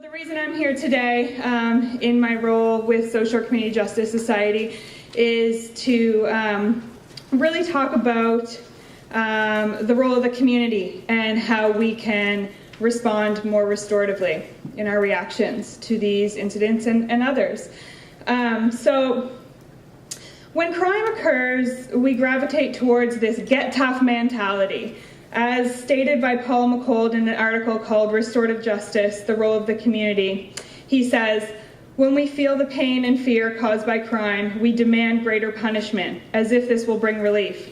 The reason I'm here today in my role with Social Community Justice Society is to really talk about the role of the community and how we can respond more restoratively in our reactions to these incidents and others. So when crime occurs, we gravitate towards this get tough mentality. As stated by Paul McCold in an article called Restorative Justice, The Role of the Community, he says, when we feel the pain and fear caused by crime, we demand greater punishment, as if this will bring relief.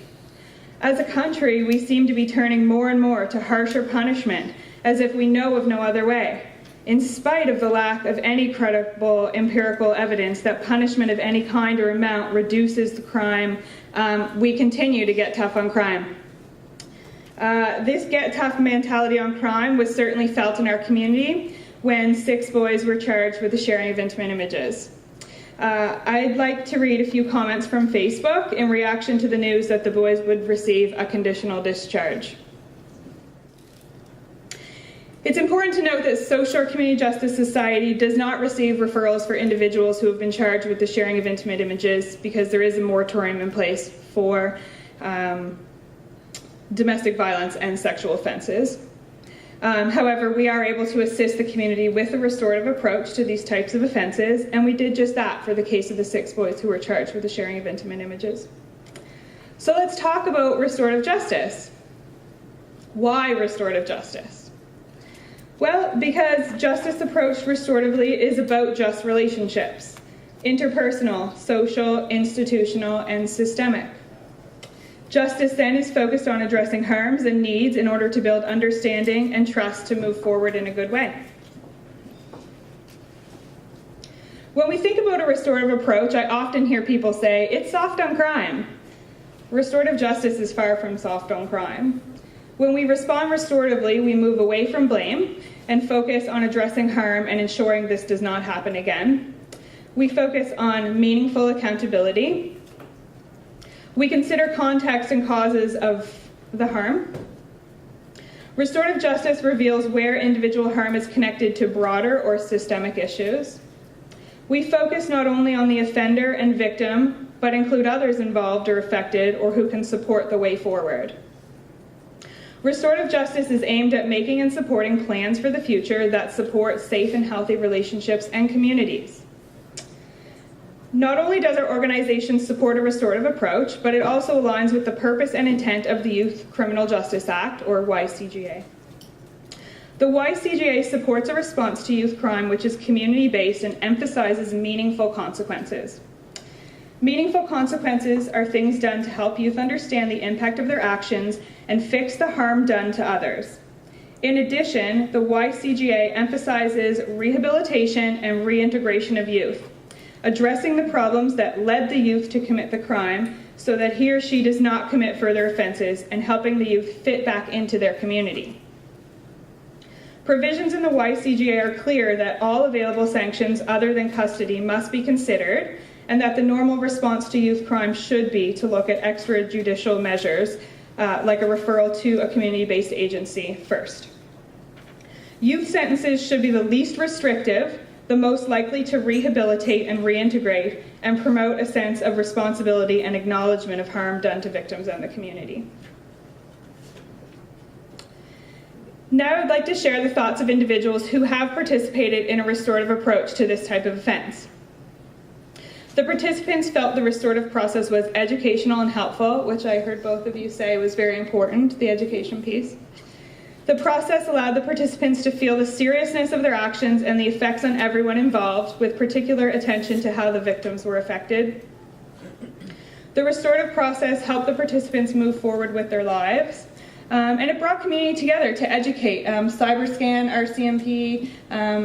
As a country, we seem to be turning more and more to harsher punishment, as if we know of no other way. In spite of the lack of any credible empirical evidence that punishment of any kind or amount reduces the crime, we continue to get tough on crime. This get tough mentality on crime was certainly felt in our community when 6 boys were charged with the sharing of intimate images. I'd like to read a few comments from Facebook in reaction to the news that the boys would receive a conditional discharge. It's important to note that Social Community Justice Society does not receive referrals for individuals who have been charged with the sharing of intimate images because there is a moratorium in place for domestic violence and sexual offenses. However, we are able to assist the community with a restorative approach to these types of offenses, and we did just that for the case of the 6 boys who were charged with the sharing of intimate images. So let's talk about restorative justice. Why restorative justice? Well, because justice approached restoratively is about just relationships, interpersonal, social, institutional, and systemic. Justice then is focused on addressing harms and needs in order to build understanding and trust to move forward in a good way. When we think about a restorative approach, I often hear people say, it's soft on crime. Restorative justice is far from soft on crime. When we respond restoratively, we move away from blame and focus on addressing harm and ensuring this does not happen again. We focus on meaningful accountability. We consider context and causes of the harm. Restorative justice reveals where individual harm is connected to broader or systemic issues. We focus not only on the offender and victim, but include others involved or affected or who can support the way forward. Restorative justice is aimed at making and supporting plans for the future that support safe and healthy relationships and communities. Not only does our organization support a restorative approach, but it also aligns with the purpose and intent of the Youth Criminal Justice Act, or YCJA. The YCJA supports a response to youth crime which is community-based and emphasizes meaningful consequences. Meaningful consequences are things done to help youth understand the impact of their actions and fix the harm done to others. In addition, the YCJA emphasizes rehabilitation and reintegration of youth, addressing the problems that led the youth to commit the crime so that he or she does not commit further offenses, and helping the youth fit back into their community. Provisions in the YCJA are clear that all available sanctions other than custody must be considered, and that the normal response to youth crime should be to look at extrajudicial measures like a referral to a community-based agency first. Youth sentences should be the least restrictive, the most likely to rehabilitate and reintegrate, and promote a sense of responsibility and acknowledgement of harm done to victims and the community. Now I'd like to share the thoughts of individuals who have participated in a restorative approach to this type of offense. The participants felt the restorative process was educational and helpful, which I heard both of you say was very important, the education piece. The process allowed the participants to feel the seriousness of their actions and the effects on everyone involved, with particular attention to how the victims were affected. The restorative process helped the participants move forward with their lives, and it brought community together to educate. Cyberscan, RCMP,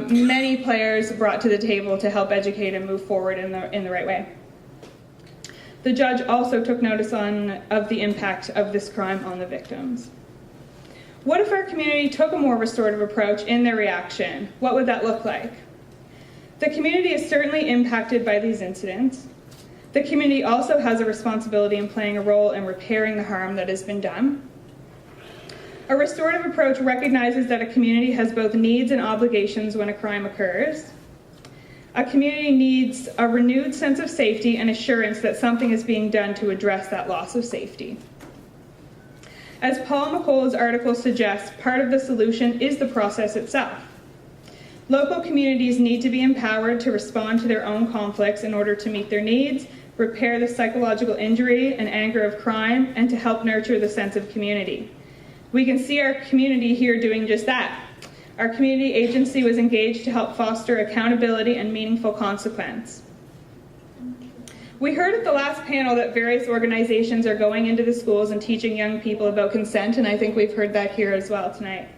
many players brought to the table to help educate and move forward in the right way. The judge also took notice of the impact of this crime on the victims. What if our community took a more restorative approach in their reaction? What would that look like? The community is certainly impacted by these incidents. The community also has a responsibility in playing a role in repairing the harm that has been done. A restorative approach recognizes that a community has both needs and obligations when a crime occurs. A community needs a renewed sense of safety and assurance that something is being done to address that loss of safety. As Paul Nicolle's article suggests, part of the solution is the process itself. Local communities need to be empowered to respond to their own conflicts in order to meet their needs, repair the psychological injury and anger of crime, and to help nurture the sense of community. We can see our community here doing just that. Our community agency was engaged to help foster accountability and meaningful consequence. We heard at the last panel that various organizations are going into the schools and teaching young people about consent, and I think we've heard that here as well tonight.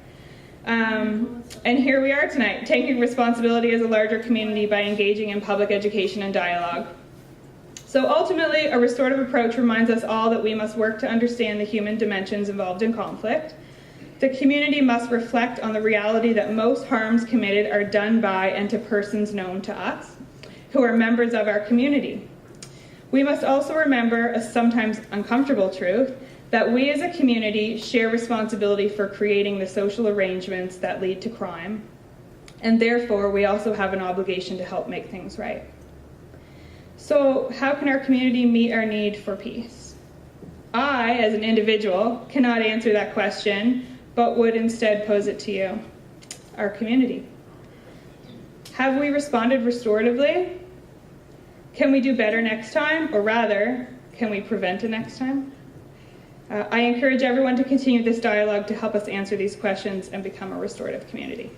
And here we are tonight, taking responsibility as a larger community by engaging in public education and dialogue. So ultimately, a restorative approach reminds us all that we must work to understand the human dimensions involved in conflict. The community must reflect on the reality that most harms committed are done by and to persons known to us, who are members of our community. We must also remember a sometimes uncomfortable truth, that we as a community share responsibility for creating the social arrangements that lead to crime, and therefore we also have an obligation to help make things right. So how can our community meet our need for peace? I, as an individual, cannot answer that question, but would instead pose it to you, our community. Have we responded restoratively? Can we do better next time? Or rather, can we prevent it next time? I encourage everyone to continue this dialogue to help us answer these questions and become a restorative community.